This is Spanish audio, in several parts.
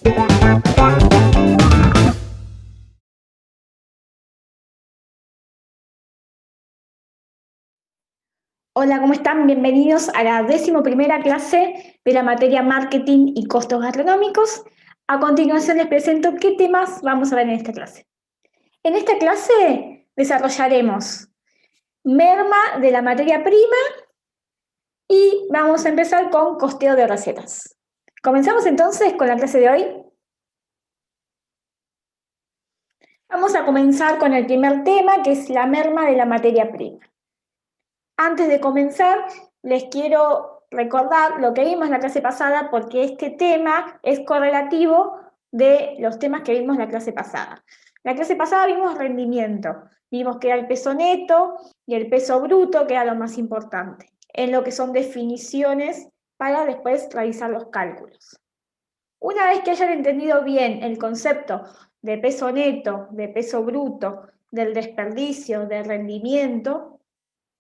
Hola, ¿cómo están? Bienvenidos a la 11ª clase de la materia Marketing y Costos Gastronómicos. A continuación les presento qué temas vamos a ver en esta clase. En esta clase desarrollaremos merma de la materia prima y vamos a empezar con costeo de recetas. Comenzamos entonces con la clase de hoy. Vamos a comenzar con el primer tema, que es la merma de la materia prima. Antes de comenzar, les quiero recordar lo que vimos en la clase pasada, porque este tema es correlativo de los temas que vimos en la clase pasada. En la clase pasada vimos rendimiento, vimos que era el peso neto y el peso bruto, que era lo más importante, en lo que son definiciones para después realizar los cálculos. Una vez que hayan entendido bien el concepto de peso neto, de peso bruto, del desperdicio, del rendimiento,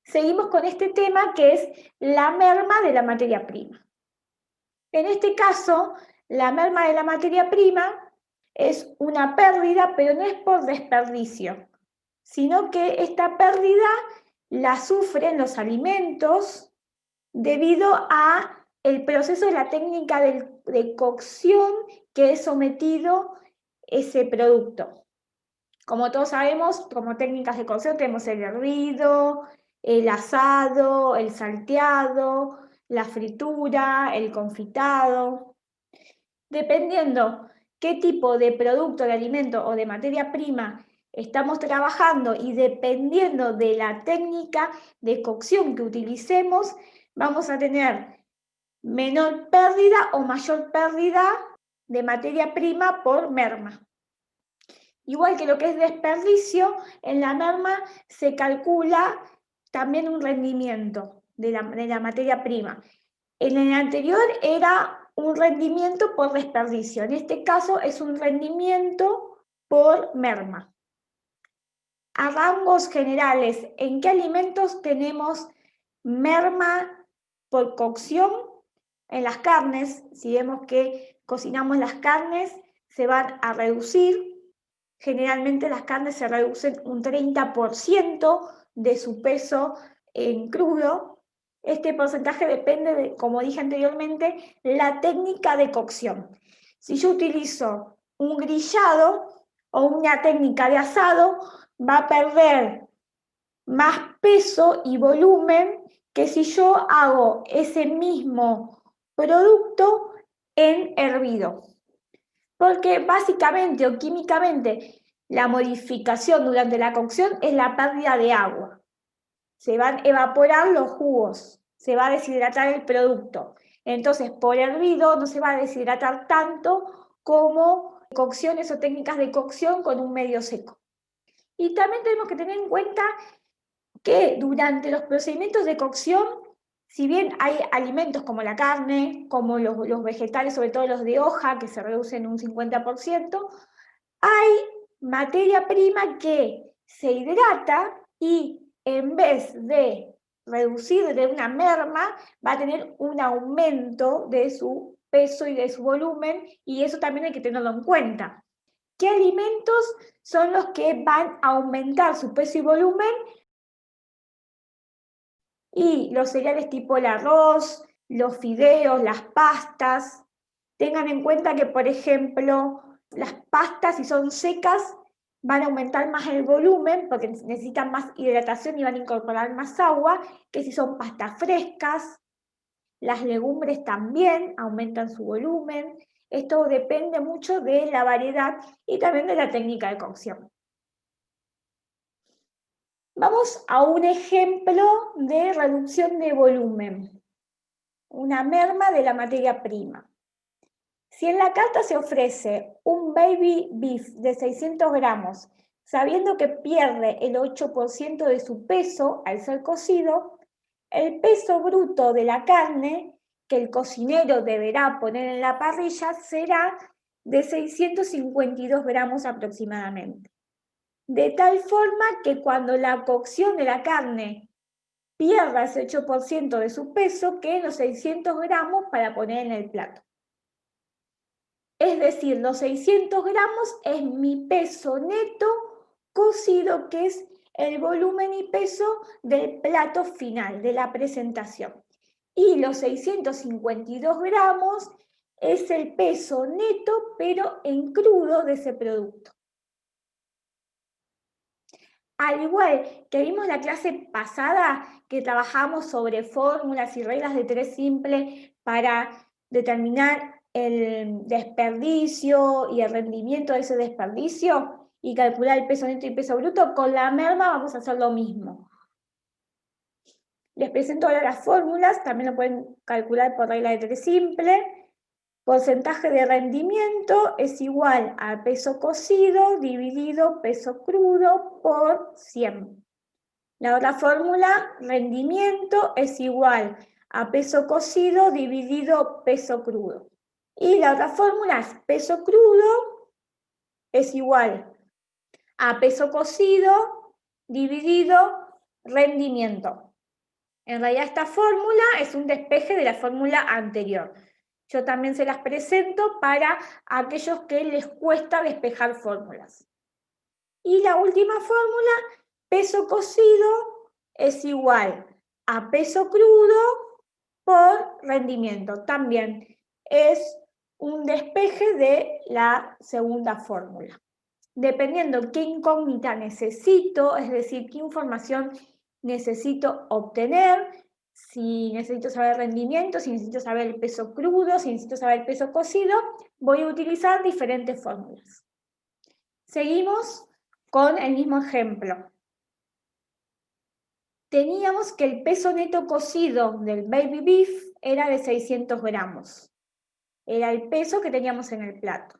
seguimos con este tema que es la merma de la materia prima. En este caso, la merma de la materia prima es una pérdida, pero no es por desperdicio, sino que esta pérdida la sufren los alimentos debido a el proceso de la técnica de cocción que es sometido ese producto. Como todos sabemos, como técnicas de cocción tenemos el hervido, el asado, el salteado, la fritura, el confitado. Dependiendo qué tipo de producto, de alimento o de materia prima estamos trabajando y dependiendo de la técnica de cocción que utilicemos, vamos a tener menor pérdida o mayor pérdida de materia prima por merma. Igual que lo que es desperdicio, en la merma se calcula también un rendimiento de la materia prima. En el anterior era un rendimiento por desperdicio, en este caso es un rendimiento por merma. A rangos generales, ¿en qué alimentos tenemos merma por cocción? En las carnes, si vemos que cocinamos las carnes, se van a reducir. Generalmente las carnes se reducen un 30% de su peso en crudo. Este porcentaje depende de, como dije anteriormente, la técnica de cocción. Si yo utilizo un grillado o una técnica de asado, va a perder más peso y volumen que si yo hago ese mismo producto en hervido. Porque básicamente o químicamente la modificación durante la cocción es la pérdida de agua. Se van a evaporar los jugos, se va a deshidratar el producto. Entonces, por hervido no se va a deshidratar tanto como cocciones o técnicas de cocción con un medio seco. Y también tenemos que tener en cuenta que durante los procedimientos de cocción, si bien hay alimentos como la carne, como los vegetales, sobre todo los de hoja, que se reducen un 50%, hay materia prima que se hidrata y en vez de reducir de una merma, va a tener un aumento de su peso y de su volumen, y eso también hay que tenerlo en cuenta. ¿Qué alimentos son los que van a aumentar su peso y volumen? Y los cereales tipo el arroz, los fideos, las pastas. Tengan en cuenta que, por ejemplo, las pastas, si son secas, van a aumentar más el volumen porque necesitan más hidratación y van a incorporar más agua que si son pastas frescas. Las legumbres también aumentan su volumen. Esto depende mucho de la variedad y también de la técnica de cocción. Vamos a un ejemplo de reducción de volumen, una merma de la materia prima. Si en la carta se ofrece un baby beef de 600 gramos, sabiendo que pierde el 8% de su peso al ser cocido, el peso bruto de la carne que el cocinero deberá poner en la parrilla será de 652 gramos aproximadamente. De tal forma que cuando la cocción de la carne pierda ese 8% de su peso, queden los 600 gramos para poner en el plato. Es decir, los 600 gramos es mi peso neto cocido, que es el volumen y peso del plato final, de la presentación. Y los 652 gramos es el peso neto, pero en crudo de ese producto. Al igual que vimos la clase pasada, que trabajamos sobre fórmulas y reglas de tres simple para determinar el desperdicio y el rendimiento de ese desperdicio y calcular el peso neto y peso bruto, con la merma vamos a hacer lo mismo. Les presento ahora las fórmulas, también lo pueden calcular por regla de tres simple. Porcentaje de rendimiento es igual a peso cocido dividido peso crudo por 100. La otra fórmula, rendimiento es igual a peso cocido dividido peso crudo. Y la otra fórmula es peso crudo es igual a peso cocido dividido rendimiento. En realidad esta fórmula es un despeje de la fórmula anterior. Yo también se las presento para aquellos que les cuesta despejar fórmulas. Y la última fórmula, peso cocido es igual a peso crudo por rendimiento. También es un despeje de la segunda fórmula. Dependiendo qué incógnita necesito, es decir, qué información necesito obtener, si necesito saber rendimiento, si necesito saber el peso crudo, si necesito saber el peso cocido, voy a utilizar diferentes fórmulas. Seguimos con el mismo ejemplo. Teníamos que el peso neto cocido del baby beef era de 600 gramos. Era el peso que teníamos en el plato.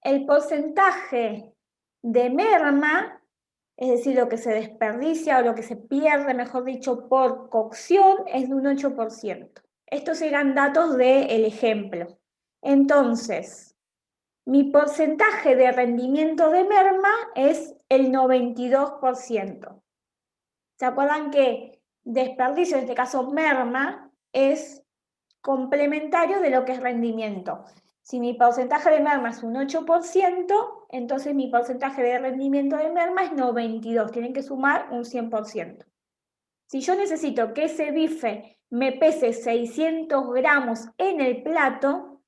El porcentaje de merma, es decir, lo que se desperdicia o lo que se pierde, mejor dicho, por cocción, es de un 8%. Estos eran datos del ejemplo. Entonces, mi porcentaje de rendimiento de merma es el 92%. ¿Se acuerdan que desperdicio, en este caso merma, es complementario de lo que es rendimiento? Si mi porcentaje de merma es un 8%, entonces mi porcentaje de rendimiento de merma es 92%. Tienen que sumar un 100%. Si yo necesito que ese bife me pese 600 gramos en el plato,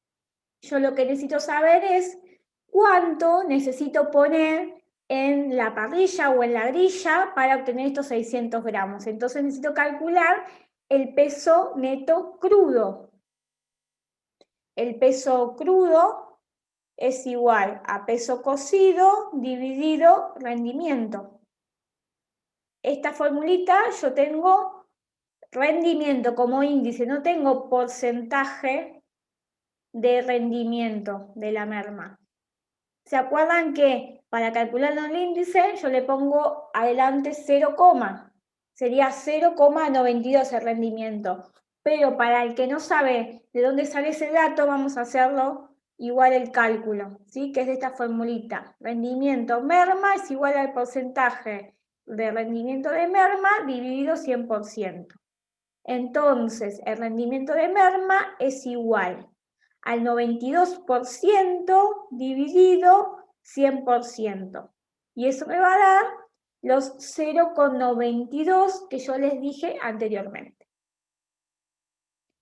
yo lo que necesito saber es cuánto necesito poner en la parrilla o en la grilla para obtener estos 600 gramos. Entonces necesito calcular el peso neto crudo. El peso crudo es igual a peso cocido dividido rendimiento. Esta formulita yo tengo rendimiento como índice, no tengo porcentaje de rendimiento de la merma. ¿Se acuerdan que para calcular el índice yo le pongo adelante 0, sería 0,92 el rendimiento? Pero para el que no sabe de dónde sale ese dato, vamos a hacerlo igual el cálculo, ¿sí? Que es de esta formulita. Rendimiento merma es igual al porcentaje de rendimiento de merma dividido 100%. Entonces, el rendimiento de merma es igual al 92% dividido 100%. Y eso me va a dar los 0,92 que yo les dije anteriormente.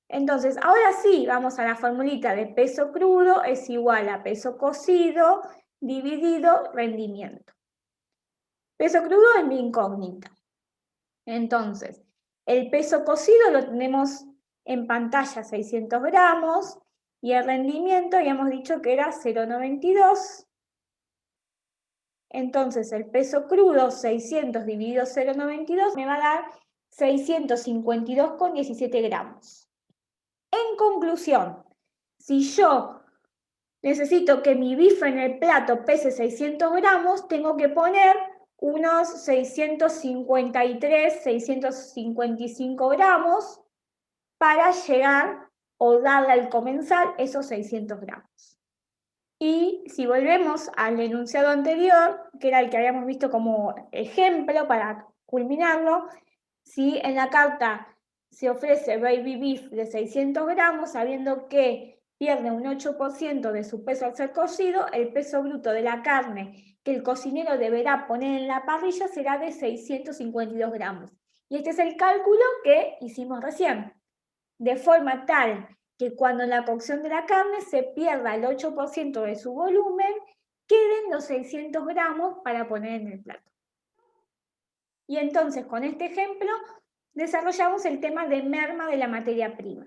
Entonces, ahora sí, vamos a la formulita de peso crudo es igual a peso cocido dividido rendimiento. Peso crudo es mi incógnita. Entonces, el peso cocido lo tenemos en pantalla, 600 gramos, y el rendimiento habíamos dicho que era 0,92. Entonces, el peso crudo, 600 dividido 0,92, me va a dar 652,17 gramos. En conclusión, si yo necesito que mi bife en el plato pese 600 gramos, tengo que poner unos 653, 655 gramos para llegar o darle al comensal esos 600 gramos. Y si volvemos al enunciado anterior, que era el que habíamos visto como ejemplo para culminarlo, si en la carta se ofrece baby beef de 600 gramos, sabiendo que pierde un 8% de su peso al ser cocido, el peso bruto de la carne que el cocinero deberá poner en la parrilla será de 652 gramos. Y este es el cálculo que hicimos recién, de forma tal que cuando en la cocción de la carne se pierda el 8% de su volumen, queden los 600 gramos para poner en el plato. Y entonces, con este ejemplo, desarrollamos el tema de merma de la materia prima.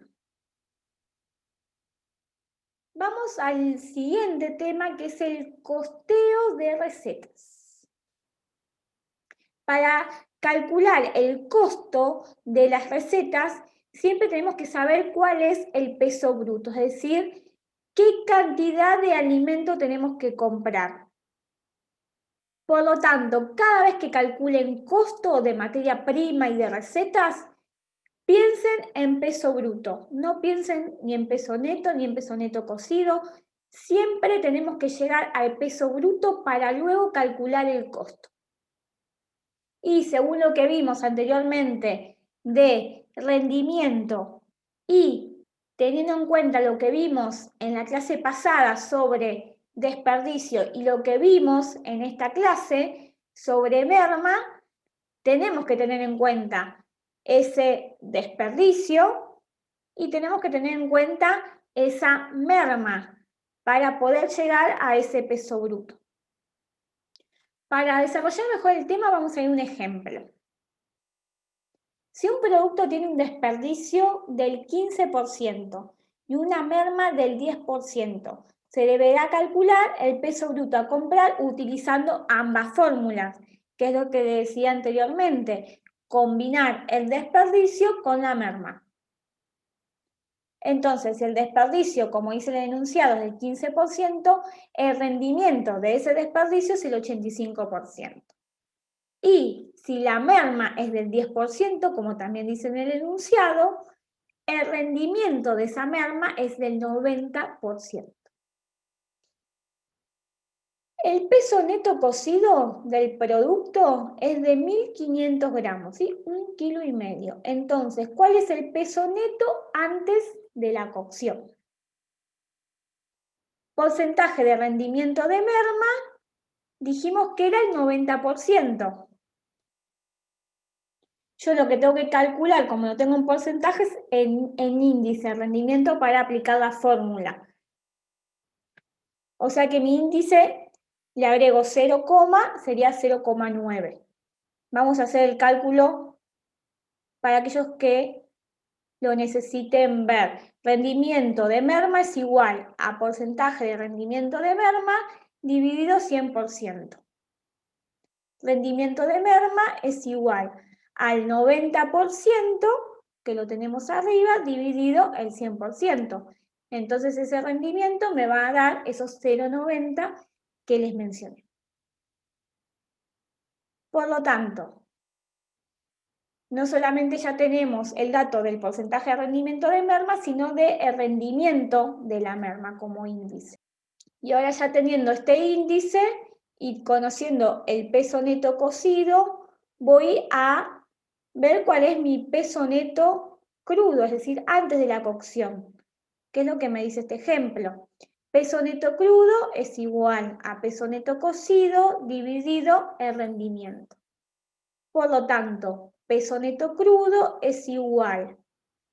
Vamos al siguiente tema, que es el costeo de recetas. Para calcular el costo de las recetas, siempre tenemos que saber cuál es el peso bruto, es decir, qué cantidad de alimento tenemos que comprar. Por lo tanto, cada vez que calculen costo de materia prima y de recetas, piensen en peso bruto, no piensen ni en peso neto ni en peso neto cocido. Siempre tenemos que llegar al peso bruto para luego calcular el costo. Y según lo que vimos anteriormente de rendimiento y teniendo en cuenta lo que vimos en la clase pasada sobre desperdicio y lo que vimos en esta clase sobre merma, tenemos que tener en cuenta ese desperdicio y tenemos que tener en cuenta esa merma para poder llegar a ese peso bruto. Para desarrollar mejor el tema vamos a ir a un ejemplo. Si un producto tiene un desperdicio del 15% y una merma del 10%, se deberá calcular el peso bruto a comprar utilizando ambas fórmulas, que es lo que decía anteriormente, combinar el desperdicio con la merma. Entonces, si el desperdicio, como dice el enunciado, es del 15%, el rendimiento de ese desperdicio es el 85%. Y si la merma es del 10%, como también dice en el enunciado, el rendimiento de esa merma es del 90%. El peso neto cocido del producto es de 1.500 gramos, ¿sí? 1,5 kilos. Entonces, ¿cuál es el peso neto antes de la cocción? Porcentaje de rendimiento de merma, dijimos que era el 90%. Yo lo que tengo que calcular, como no tengo un porcentaje, es en índice, rendimiento para aplicar la fórmula. O sea que mi índice le agrego 0, sería 0,9. Vamos a hacer el cálculo para aquellos que lo necesiten ver. Rendimiento de merma es igual a porcentaje de rendimiento de merma dividido 100%. Rendimiento de merma es igual al 90%, que lo tenemos arriba, dividido el 100%. Entonces ese rendimiento me va a dar esos 0,90 que les mencioné. Por lo tanto, no solamente ya tenemos el dato del porcentaje de rendimiento de merma, sino del rendimiento de la merma como índice. Y ahora ya teniendo este índice y conociendo el peso neto cocido, voy a ver cuál es mi peso neto crudo, es decir, antes de la cocción. ¿Qué es lo que me dice este ejemplo? Peso neto crudo es igual a peso neto cocido dividido el rendimiento. Por lo tanto, peso neto crudo es igual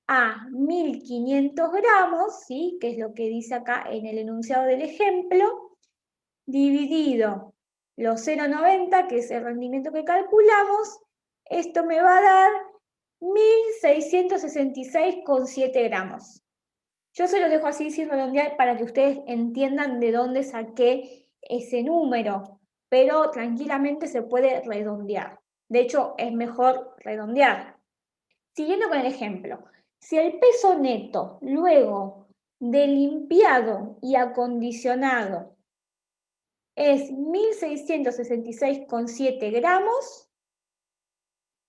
a 1.500 gramos, ¿sí? Que es lo que dice acá en el enunciado del ejemplo, dividido los 0,90, que es el rendimiento que calculamos, esto me va a dar 1.666,7 gramos. Yo se lo dejo así sin redondear para que ustedes entiendan de dónde saqué ese número, pero tranquilamente se puede redondear. De hecho, es mejor redondear. Siguiendo con el ejemplo, si el peso neto luego de limpiado y acondicionado es 1.666,7 gramos,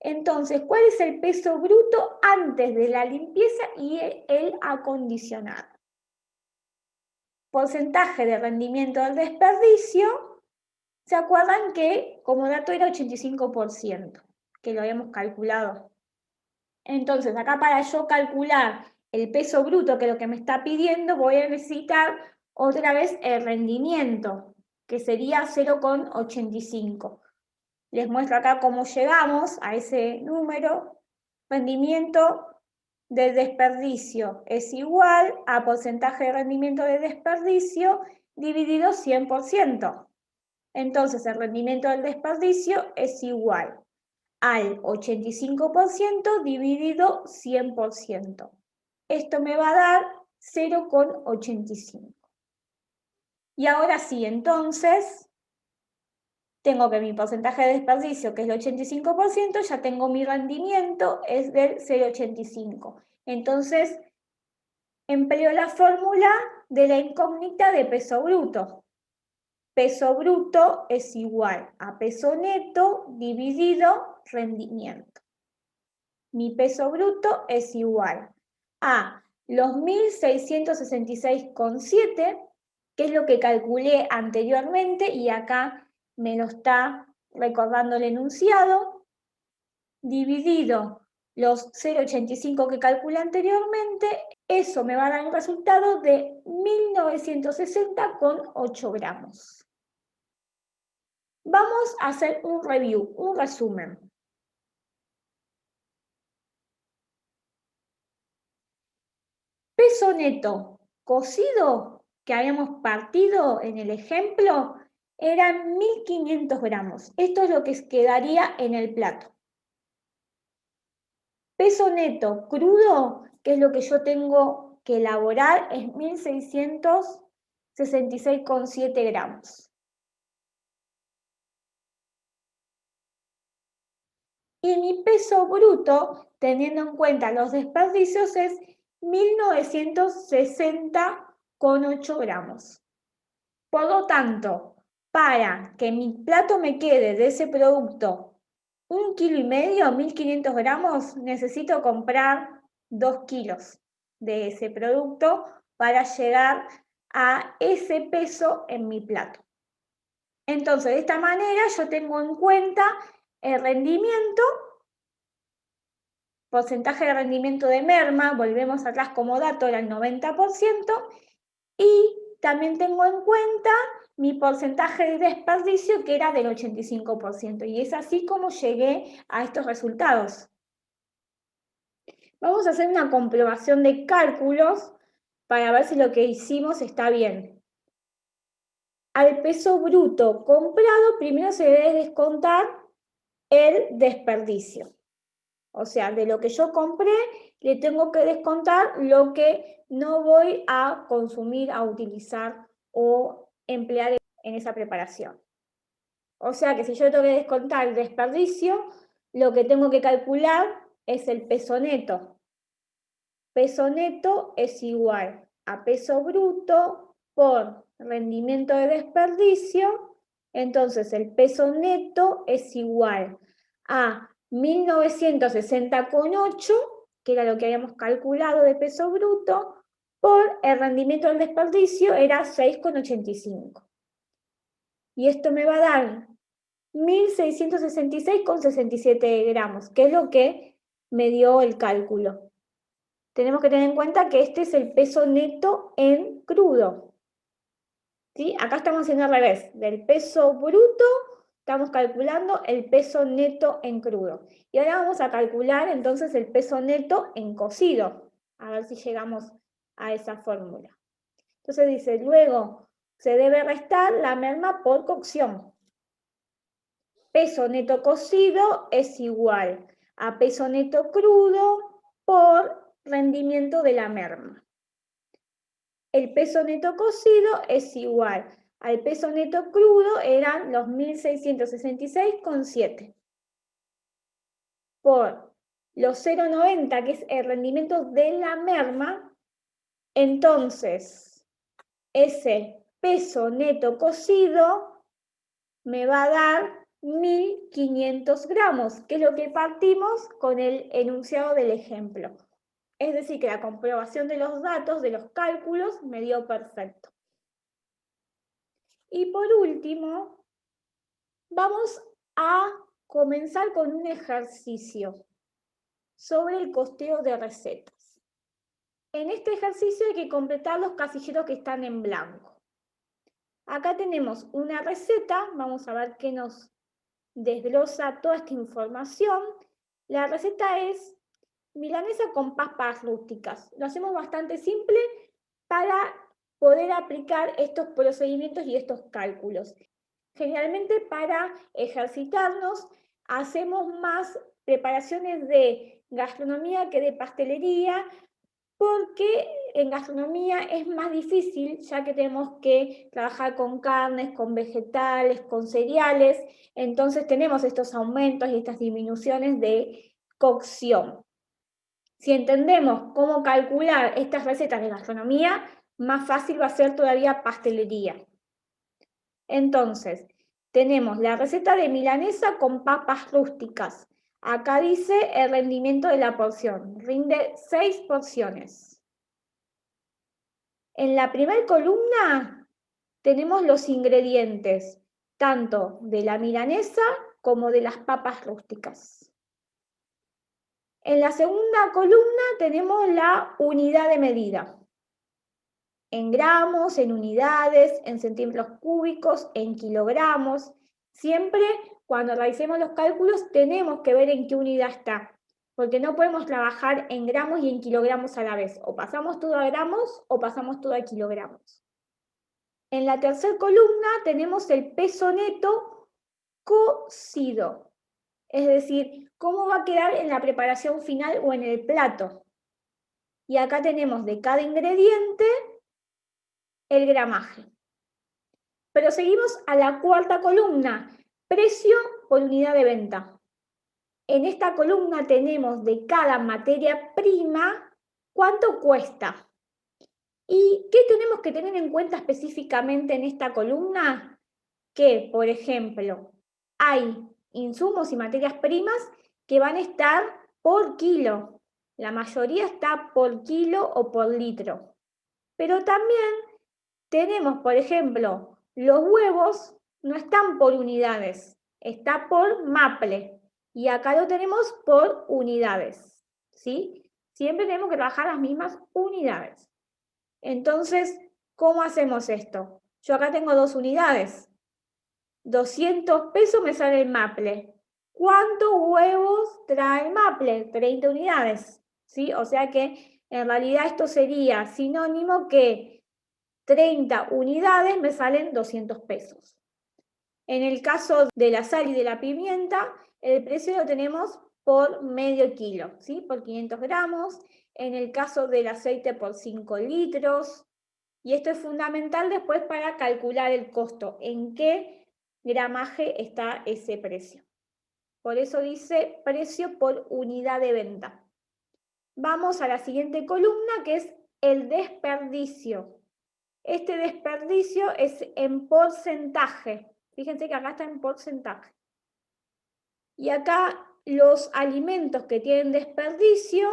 entonces, ¿cuál es el peso bruto antes de la limpieza y el acondicionado? Porcentaje de rendimiento del desperdicio, ¿se acuerdan que como dato era 85%, que lo habíamos calculado? Entonces, acá para yo calcular el peso bruto, que es lo que me está pidiendo, voy a necesitar otra vez el rendimiento, que sería 0,85. Les muestro acá cómo llegamos a ese número. Rendimiento de desperdicio es igual a porcentaje de rendimiento de desperdicio dividido 100%. Entonces, el rendimiento del desperdicio es igual al 85% dividido 100%. Esto me va a dar 0,85. Y ahora sí, entonces, tengo que mi porcentaje de desperdicio, que es el 85%, ya tengo mi rendimiento, es del 0,85. Entonces, empleo la fórmula de la incógnita de peso bruto. Peso bruto es igual a peso neto dividido rendimiento. Mi peso bruto es igual a los 1.666,7, que es lo que calculé anteriormente, y acá me lo está recordando el enunciado, dividido los 0,85 que calculé anteriormente, eso me va a dar un resultado de 1.960,8 gramos. Vamos a hacer un review, un resumen. Peso neto cocido que habíamos partido en el ejemplo eran 1.500 gramos. Esto es lo que quedaría en el plato. Peso neto crudo, que es lo que yo tengo que elaborar, es 1.666,7 gramos. Y mi peso bruto, teniendo en cuenta los desperdicios, es 1.960,8 gramos. Por lo tanto, para que mi plato me quede de ese producto 1,5 kilos, 1.500 gramos, necesito comprar 2 kilos de ese producto para llegar a ese peso en mi plato. Entonces, de esta manera yo tengo en cuenta el rendimiento, porcentaje de rendimiento de merma, volvemos atrás como dato, era el 90%, y también tengo en cuenta mi porcentaje de desperdicio, que era del 85%, y es así como llegué a estos resultados. Vamos a hacer una comprobación de cálculos para ver si lo que hicimos está bien. Al peso bruto comprado, primero se debe descontar el desperdicio. O sea, de lo que yo compré, le tengo que descontar lo que no voy a consumir, a utilizar o emplear en esa preparación. O sea que si yo tengo que descontar el desperdicio, lo que tengo que calcular es el peso neto. Peso neto es igual a peso bruto por rendimiento de desperdicio. Entonces el peso neto es igual a 1.960,8, que era lo que habíamos calculado de peso bruto, por el rendimiento del desperdicio era 6,85. Y esto me va a dar 1.666,67 gramos, que es lo que me dio el cálculo. Tenemos que tener en cuenta que este es el peso neto en crudo. ¿Sí? Acá estamos haciendo al revés. Del peso bruto estamos calculando el peso neto en crudo. Y ahora vamos a calcular entonces el peso neto en cocido. A ver si llegamos a esa fórmula. Entonces dice, luego se debe restar la merma por cocción. Peso neto cocido es igual a peso neto crudo por rendimiento de la merma. El peso neto cocido es igual al peso neto crudo, eran los 1.666,7. Por los 0,90, que es el rendimiento de la merma, entonces ese peso neto cocido me va a dar 1.500 gramos, que es lo que partimos con el enunciado del ejemplo. Es decir, que la comprobación de los datos, de los cálculos, me dio perfecto. Y por último, vamos a comenzar con un ejercicio sobre el costeo de recetas. En este ejercicio hay que completar los casilleros que están en blanco. Acá tenemos una receta, vamos a ver qué nos desglosa toda esta información. La receta es milanesa con papas rústicas. Lo hacemos bastante simple para poder aplicar estos procedimientos y estos cálculos. Generalmente para ejercitarnos hacemos más preparaciones de gastronomía que de pastelería, porque en gastronomía es más difícil, ya que tenemos que trabajar con carnes, con vegetales, con cereales, entonces tenemos estos aumentos y estas disminuciones de cocción. Si entendemos cómo calcular estas recetas de gastronomía, más fácil va a ser todavía pastelería. Entonces, tenemos la receta de milanesa con papas rústicas. Acá dice el rendimiento de la porción, rinde 6 porciones. En la primera columna tenemos los ingredientes, tanto de la milanesa como de las papas rústicas. En la segunda columna tenemos la unidad de medida. En gramos, en unidades, en centímetros cúbicos, en kilogramos. Siempre cuando realicemos los cálculos tenemos que ver en qué unidad está, porque no podemos trabajar en gramos y en kilogramos a la vez. O pasamos todo a gramos o pasamos todo a kilogramos. En la tercera columna tenemos el peso neto cocido, es decir, cómo va a quedar en la preparación final o en el plato. Y acá tenemos de cada ingrediente el gramaje. Pero seguimos a la cuarta columna, precio por unidad de venta. En esta columna tenemos de cada materia prima cuánto cuesta. ¿Y qué tenemos que tener en cuenta específicamente en esta columna? Que, por ejemplo, hay insumos y materias primas que van a estar por kilo. La mayoría está por kilo o por litro. Pero también tenemos, por ejemplo, los huevos no están por unidades, está por maple. Y acá lo tenemos por unidades, ¿sí? Siempre tenemos que trabajar las mismas unidades. Entonces, ¿cómo hacemos esto? Yo acá tengo 2 unidades. 200 pesos me sale el maple. ¿Cuántos huevos trae el maple? 30 unidades, ¿sí? O sea que en realidad esto sería sinónimo que 30 unidades me salen 200 pesos. En el caso de la sal y de la pimienta, el precio lo tenemos por medio kilo, ¿sí? Por 500 gramos. En el caso del aceite, por 5 litros. Y esto es fundamental después para calcular el costo, en qué gramaje está ese precio. Por eso dice precio por unidad de venta. Vamos a la siguiente columna, que es el desperdicio. Este desperdicio es en porcentaje. Fíjense que acá está en porcentaje. Y acá los alimentos que tienen desperdicio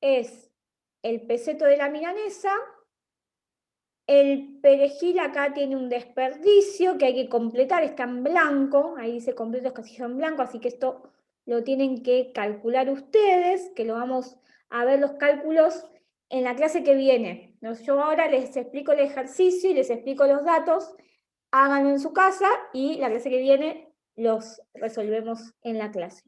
es el peseto de la milanesa. El perejil acá tiene un desperdicio que hay que completar, está en blanco, ahí dice completo el casillo en blanco, así que esto lo tienen que calcular ustedes, que lo vamos a ver los cálculos en la clase que viene. Yo ahora les explico el ejercicio y les explico los datos, háganlo en su casa y la clase que viene los resolvemos en la clase.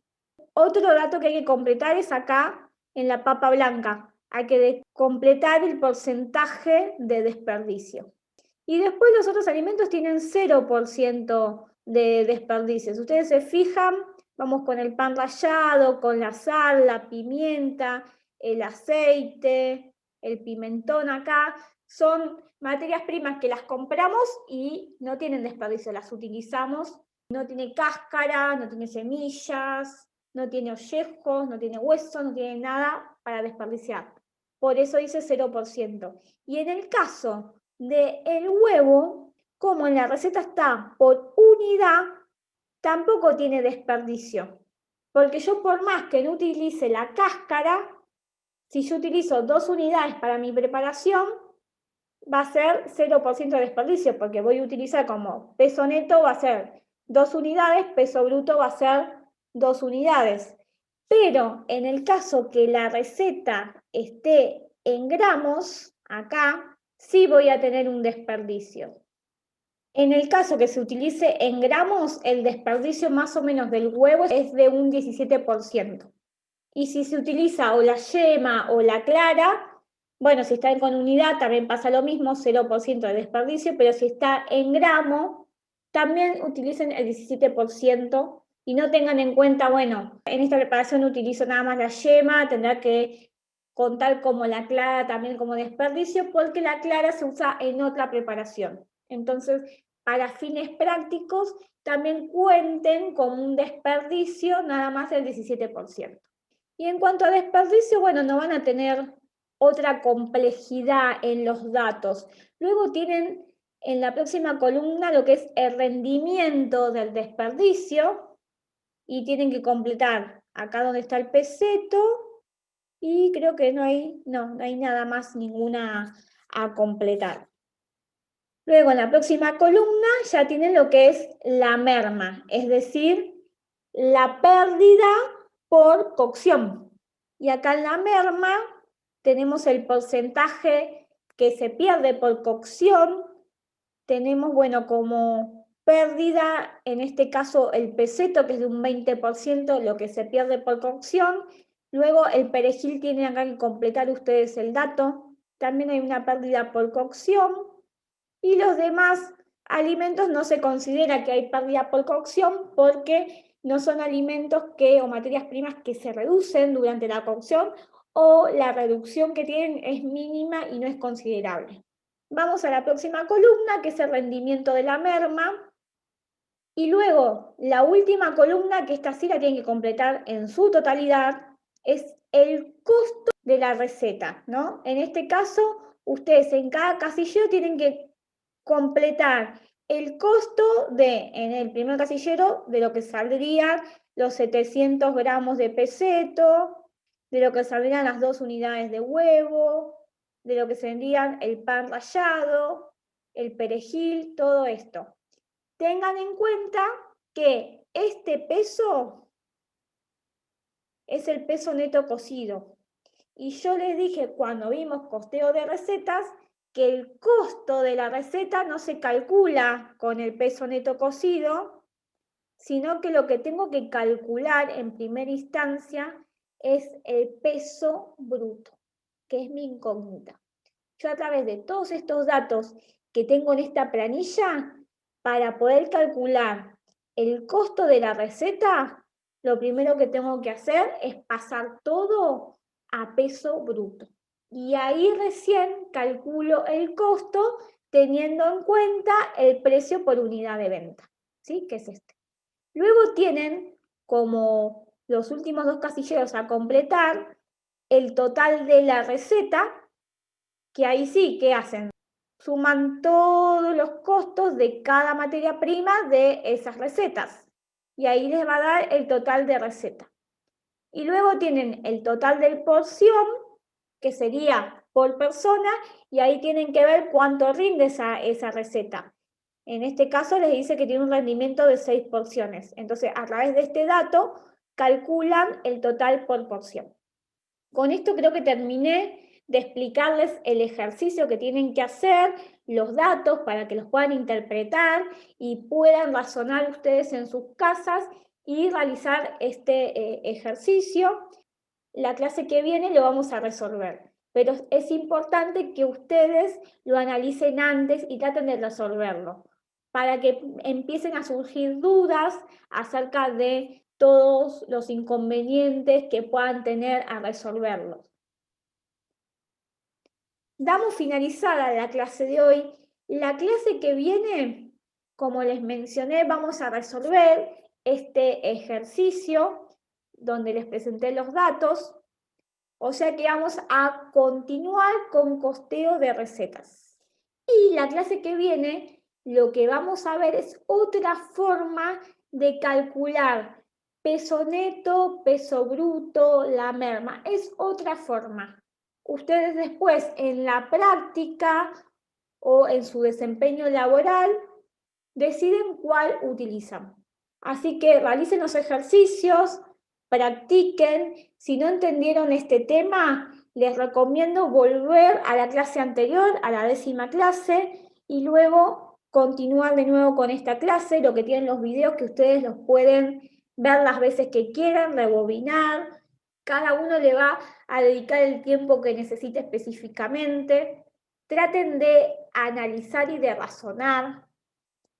Otro dato que hay que completar es acá en la papa blanca. Hay que completar el porcentaje de desperdicio. Y después los otros alimentos tienen 0% de desperdicio. Si ustedes se fijan, vamos con el pan rallado, con la sal, la pimienta, el aceite, el pimentón acá. Son materias primas que las compramos y no tienen desperdicio, las utilizamos. No tiene cáscara, no tiene semillas, no tiene ollejos, no tiene huesos, no tiene nada para desperdiciar. Por eso dice 0%. Y en el caso del huevo, como en la receta está por unidad, tampoco tiene desperdicio. Porque yo por más que no utilice la cáscara, si yo utilizo 2 unidades para mi preparación, va a ser 0% de desperdicio, porque voy a utilizar como peso neto, va a ser 2 unidades, peso bruto va a ser 2 unidades. Pero en el caso que la receta esté en gramos, acá, sí voy a tener un desperdicio. En el caso que se utilice en gramos, el desperdicio más o menos del huevo es de un 17%. Y si se utiliza o la yema o la clara, bueno, si está con unidad también pasa lo mismo, 0% de desperdicio, pero si está en gramo, también utilicen el 17% y no tengan en cuenta, bueno, en esta preparación utilizo nada más la yema, tendrá que contar como la clara también como desperdicio, porque la clara se usa en otra preparación. Entonces, para fines prácticos, también cuenten como un desperdicio nada más el 17%. Y en cuanto a desperdicio, bueno, no van a tener otra complejidad en los datos. Luego tienen en la próxima columna lo que es el rendimiento del desperdicio y tienen que completar acá donde está el peseto y creo que no hay nada más, ninguna a completar. Luego en la próxima columna ya tienen lo que es la merma, es decir, la pérdida por cocción. Y acá en la merma tenemos el porcentaje que se pierde por cocción. Tenemos, bueno, como pérdida, en este caso el peseto, que es de un 20%, lo que se pierde por cocción. Luego el perejil tiene acá que completar ustedes el dato. También hay una pérdida por cocción. Y los demás alimentos no se considera que hay pérdida por cocción porque no son alimentos o materias primas que se reducen durante la cocción o la reducción que tienen es mínima y no es considerable. Vamos a la próxima columna, que es el rendimiento de la merma. Y luego, la última columna, que esta sí la tienen que completar en su totalidad, es el costo de la receta, ¿no? En este caso, ustedes en cada casillero tienen que completar el costo en el primer casillero, de lo que saldrían los 700 gramos de peseto, de lo que saldrían las 2 unidades de huevo, de lo que saldrían el pan rallado, el perejil, todo esto. Tengan en cuenta que este peso es el peso neto cocido. Y yo les dije cuando vimos costeo de recetas que el costo de la receta no se calcula con el peso neto cocido, sino que lo que tengo que calcular en primera instancia es el peso bruto, que es mi incógnita. Yo a través de todos estos datos que tengo en esta planilla, para poder calcular el costo de la receta, lo primero que tengo que hacer es pasar todo a peso bruto. Y ahí recién calculo el costo teniendo en cuenta el precio por unidad de venta, ¿sí? Que es este. Luego tienen como los últimos 2 casilleros a completar el total de la receta, que ahí sí, ¿qué hacen? Suman todos los costos de cada materia prima de esas recetas. Y ahí les va a dar el total de receta. Y luego tienen el total de porción, que sería por persona, y ahí tienen que ver cuánto rinde esa receta. En este caso les dice que tiene un rendimiento de 6 porciones. Entonces, a través de este dato, calculan el total por porción. Con esto creo que terminé de explicarles el ejercicio que tienen que hacer, los datos para que los puedan interpretar y puedan razonar ustedes en sus casas y realizar este ejercicio. La clase que viene lo vamos a resolver, pero es importante que ustedes lo analicen antes y traten de resolverlo, para que empiecen a surgir dudas acerca de todos los inconvenientes que puedan tener a resolverlos. Damos finalizada la clase de hoy. La clase que viene, como les mencioné, vamos a resolver este ejercicio donde les presenté los datos. O sea que vamos a continuar con costeo de recetas. Y la clase que viene, lo que vamos a ver es otra forma de calcular peso neto, peso bruto, la merma. Es otra forma. Ustedes después en la práctica o en su desempeño laboral deciden cuál utilizan. Así que realicen los ejercicios, practiquen. Si no entendieron este tema, les recomiendo volver a la clase anterior, a la 10ª clase, y luego continuar de nuevo con esta clase, lo que tienen los videos que ustedes los pueden ver las veces que quieran, rebobinar, cada uno le va a dedicar el tiempo que necesite específicamente. Traten de analizar y de razonar.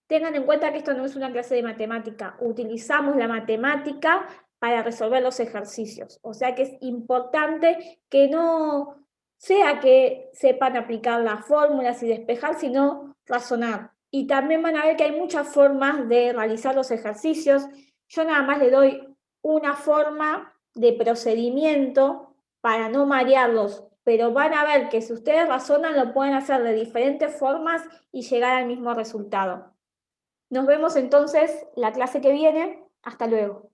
Tengan en cuenta que esto no es una clase de matemática, utilizamos la matemática para resolver los ejercicios. O sea que es importante que no sea que sepan aplicar las fórmulas y despejar, sino razonar. Y también van a ver que hay muchas formas de realizar los ejercicios. Yo nada más le doy una forma de procedimiento para no marearlos, pero van a ver que si ustedes razonan lo pueden hacer de diferentes formas y llegar al mismo resultado. Nos vemos entonces la clase que viene. Hasta luego.